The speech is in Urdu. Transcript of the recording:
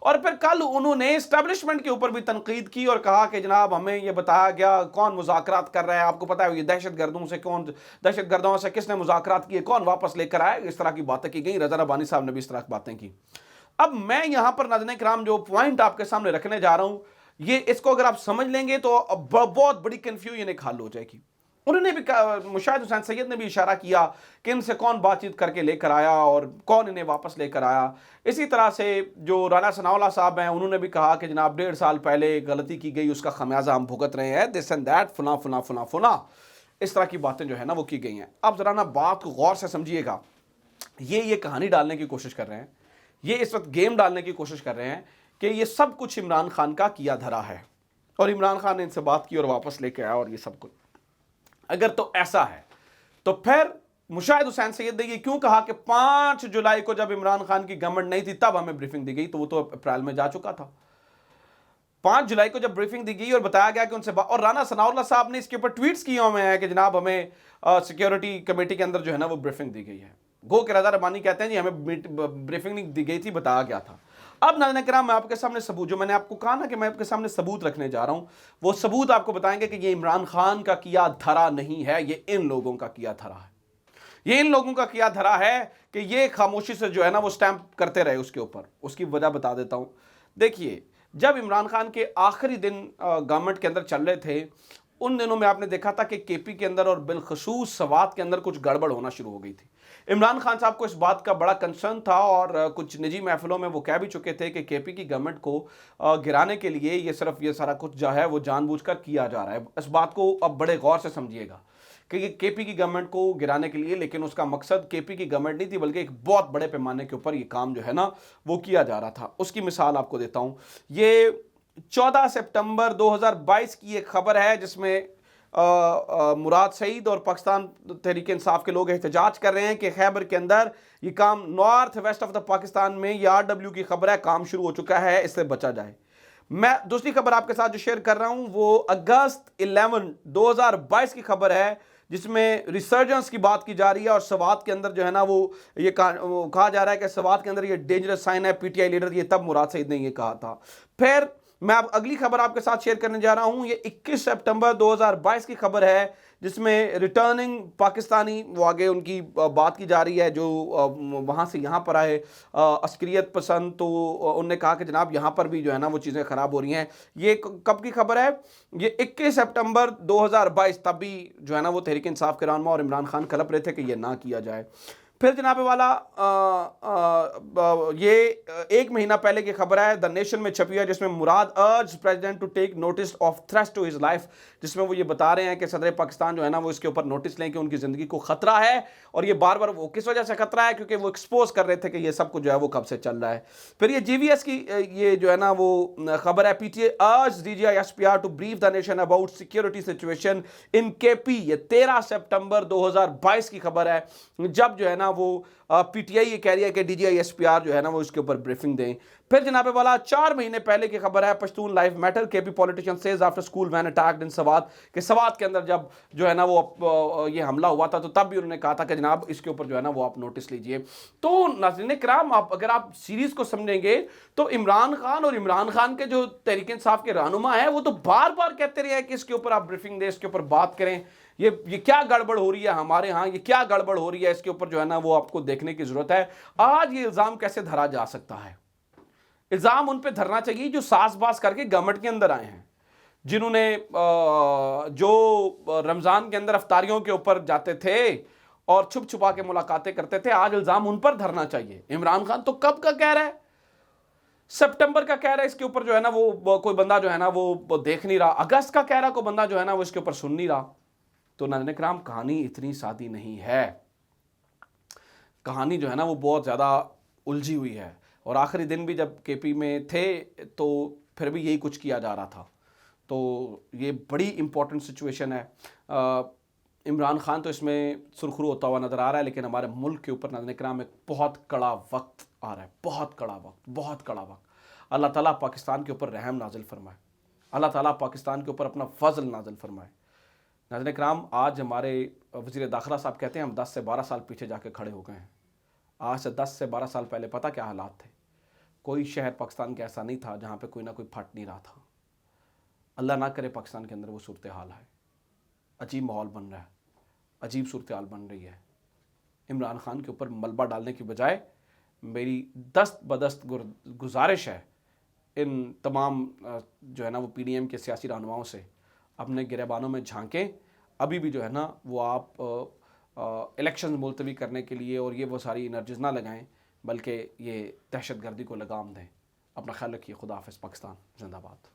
اور پھر کل انہوں نے اسٹیبلشمنٹ کے اوپر بھی تنقید کی اور کہا کہ جناب ہمیں یہ بتایا گیا کون مذاکرات کر رہا ہے، آپ کو پتا ہے یہ دہشت گردوں سے کس نے مذاکرات کیے، کون واپس لے کر آئے، اس طرح کی باتیں کی گئی. رضا ربانی صاحب نے بھی اس طرح کی باتیں کی. اب میں یہاں پر ناظرین کرام جو پوائنٹ آپ کے سامنے رکھنے جا رہا ہوں، یہ اس کو اگر آپ سمجھ لیں گے تو بہت بڑی کنفیوژن ایک حل ہو جائے گی. انہوں نے بھی مشاہد حسین سید نے بھی اشارہ کیا کہ ان سے کون بات چیت کر کے لے کر آیا اور کون انہیں واپس لے کر آیا. اسی طرح سے جو رانا ثناء اللہ صاحب ہیں انہوں نے بھی کہا کہ جناب 1.5 سال پہلے غلطی کی گئی، اس کا خمیازہ ہم بھگت رہے ہیں، دس اینڈ دیٹ، فلاں فلاں فلاں فلاں، اس طرح کی باتیں جو ہے نا وہ کی گئی ہیں. اب ذرا نا بات کو غور سے سمجھیے گا. یہ کہانی ڈالنے کی کوشش کر رہے ہیں، یہ اس وقت گیم ڈالنے کی کوشش کر رہے ہیں کہ یہ سب کچھ عمران خان کا کیا دھرا ہے اور عمران خان نے ان سے بات کی اور واپس لے کے آیا اور یہ سب کچھ. اگر تو ایسا ہے تو پھر مشاہد حسین سید نے یہ کیوں کہا کہ 5 جولائی کو جب عمران خان کی گورنمنٹ نہیں تھی تب ہمیں بریفنگ دی گئی، تو وہ تو اپریل میں جا چکا تھا. 5 جولائی کو جب بریفنگ دی گئی اور بتایا گیا کہ ان سے اور رانا ثناء اللہ صاحب نے اس کے اوپر ٹویٹس کیے ہوئے ہیں کہ جناب ہمیں سیکیورٹی کمیٹی کے اندر جو ہے نا وہ بریفنگ دی گئی ہے. گو کہ رضا ربانی کہتے ہیں جی ہمیں بریفنگ نہیں دی گئی تھی، بتایا گیا تھا. اب ناظرین کرام میں آپ کے سامنے ثبوت، جو میں نے آپ کو کہا نا کہ میں آپ کے سامنے ثبوت رکھنے جا رہا ہوں، وہ ثبوت آپ کو بتائیں گے کہ یہ عمران خان کا کیا دھرا نہیں ہے، یہ ان لوگوں کا کیا دھرا ہے. یہ ان لوگوں کا کیا دھرا ہے کہ یہ خاموشی سے جو ہے نا وہ سٹیمپ کرتے رہے اس کے اوپر. اس کی وجہ بتا دیتا ہوں. دیکھیے جب عمران خان کے آخری دن گورنمنٹ کے اندر چل رہے تھے، ان دنوں میں آپ نے دیکھا تھا کہ کے پی کے اندر اور بالخصوص سوات کے اندر کچھ گڑبڑ ہونا شروع ہو گئی تھی. عمران خان صاحب کو اس بات کا بڑا کنسرن تھا اور کچھ نجی محفلوں میں وہ کہہ بھی چکے تھے کہ کے پی کی گورنمنٹ کو گرانے کے لیے یہ سارا کچھ جو ہے وہ جان بوجھ کر کیا جا رہا ہے. اس بات کو اب بڑے غور سے سمجھیے گا کہ یہ کے پی کی گورنمنٹ کو گرانے کے لیے، لیکن اس کا مقصد کے پی کی گورنمنٹ نہیں تھی بلکہ ایک بہت بڑے پیمانے کے اوپر یہ کام جو ہے نا وہ کیا جا رہا تھا. اس کی مثال آپ کو دیتا ہوں. یہ 14 سپٹمبر 2022 کی ایک خبر ہے جس میں مراد سعید اور پاکستان تحریک انصاف کے لوگ احتجاج کر رہے ہیں کہ خیبر کے اندر یہ کام north west of the Pakistan میں یہ RW کی خبر ہے، کام شروع ہو چکا ہے، اس سے بچا جائے. میں دوسری خبر آپ کے ساتھ جو شیئر کر رہا ہوں وہ اگست 11 2022 کی خبر ہے جس میں ریسرجنس کی بات کی جا رہی ہے اور سوات کے اندر جو ہے نا وہ یہ کہا جا رہا ہے کہ سوات کے اندر یہ ڈینجرس سائن ہے، پی ٹی آئی لیڈر، یہ تب مراد سعید نے یہ کہا تھا. پھر میں اب اگلی خبر آپ کے ساتھ شیئر کرنے جا رہا ہوں. یہ 21 سپٹمبر 2022 کی خبر ہے جس میں ریٹرننگ پاکستانی، وہ آگے ان کی بات کی جا رہی ہے جو وہاں سے یہاں پر آئے عسکریت پسند، تو انہوں نے کہا کہ جناب یہاں پر بھی جو ہے نا وہ چیزیں خراب ہو رہی ہیں. یہ کب کی خبر ہے؟ یہ 21 سپٹمبر 2022. تب بھی جو ہے نا وہ تحریک انصاف کے رہنما اور عمران خان کلپ رہے تھے کہ یہ نہ کیا جائے. پھر جناب والا یہ 1 مہینہ پہلے کی خبر ہے، دا نیشن میں چھپی ہے، جس میں Murad urge president to take notice of threat to his life, جس میں وہ یہ بتا رہے ہیں کہ صدر پاکستان جو ہے نا وہ اس کے اوپر نوٹس لیں کہ ان کی زندگی کو خطرہ ہے. اور یہ بار بار وہ کس وجہ سے خطرہ ہے؟ کیونکہ وہ ایکسپوز کر رہے تھے کہ یہ سب کچھ جو ہے وہ کب سے چل رہا ہے. پھر یہ جی وی ایس کی یہ جو ہے نا وہ خبر ہے، P T A urge D G I S P R to brief the nation about security situation in K P. یہ 13 سپٹمبر 2022 کی خبر ہے جب جو ہے نا وہ پی ٹی آئی یہ کہہ رہی ہے کہ D G I S P R جو ہے نا وہ اس کے اوپر بریفنگ دیں. پھر جناب والا 4 مہینے پہلے کی خبر ہے، Pashtun life matter, K P politician says after school van attacked in Swat, کہ سوات کے اندر جب جو ہے نا وہ یہ حملہ ہوا تھا تو تب بھی انہوں نے کہا تھا کہ جناب اس کے اوپر جو ہے نا وہ آپ نوٹس لیجئے. تو ناظرین کرام اگر آپ سیریز کو سمجھیں گے تو عمران خان اور عمران خان کے جو تحریک انصاف کے رہنما ہیں وہ تو بار بار کہتے رہے ہیں کہ اس کے اوپر آپ بریفنگ دیں، اس کے اوپر بات کریں. یہ کیا گڑبڑ ہو رہی ہے ہمارے ہاں، یہ کیا گڑبڑ ہو رہی ہے، اس کے اوپر جو ہے نا وہ آپ کو دیکھنے کی ضرورت ہے. آج یہ الزام کیسے دھرا جا سکتا ہے؟ الزام ان پہ دھرنا چاہیے جو ساز باز کر کے گورنمنٹ کے اندر آئے ہیں، جنہوں نے جو رمضان کے اندر افطاریوں کے اوپر جاتے تھے اور چھپ چھپا کے ملاقاتیں کرتے تھے. آج الزام ان پر دھرنا چاہیے. عمران خان تو کب کا کہہ رہا ہے، سپٹمبر کا کہہ رہا ہے اس کے اوپر جو ہے نا وہ کوئی بندہ جو ہے نا وہ دیکھ نہیں رہا. اگست کا کہہ رہا کوئی بندہ جو ہے نا وہ اس کے اوپر سن نہیں رہا. تو ناظرین کرام کہانی اتنی سادی نہیں ہے، کہانی جو ہے نا وہ بہت زیادہ الجھی ہوئی ہے. اور آخری دن بھی جب کے پی میں تھے تو پھر بھی یہی کچھ کیا جا رہا تھا. تو یہ بڑی امپورٹنٹ سچویشن ہے. عمران خان تو اس میں سرخرو ہوتا ہوا نظر آ رہا ہے، لیکن ہمارے ملک کے اوپر ناظرین کرام ایک بہت کڑا وقت آ رہا ہے، بہت کڑا وقت، بہت کڑا وقت. اللہ تعالیٰ پاکستان کے اوپر رحم نازل فرمائے، اللہ تعالیٰ پاکستان کے اوپر اپنا فضل نازل فرمائے. ناظرین کرام آج ہمارے وزیر داخلہ صاحب کہتے ہیں ہم 10 سے 12 سال پیچھے جا کے کھڑے ہو گئے ہیں. آج سے 10 سے 12 سال پہلے پتہ کیا حالات تھے؟ کوئی شہر پاکستان کا ایسا نہیں تھا جہاں پہ کوئی نہ کوئی پھٹ نہیں رہا تھا. اللہ نہ کرے پاکستان کے اندر وہ صورتحال ہے. عجیب ماحول بن رہا ہے, عجیب صورتحال بن رہی ہے. عمران خان کے اوپر ملبہ ڈالنے کی بجائے میری دست بدست گزارش ہے ان تمام جو ہے نا وہ پی ڈی ایم کے سیاسی رہنماؤں سے, اپنے گریبانوں میں جھانکیں. ابھی بھی جو ہے نا وہ آپ الیکشن ملتوی کرنے کے لیے اور یہ وہ ساری انرجیز نہ لگائیں, بلکہ یہ دہشت گردی کو لگام دیں. اپنا خیال رکھیے. خدا حافظ. پاکستان زندہ باد.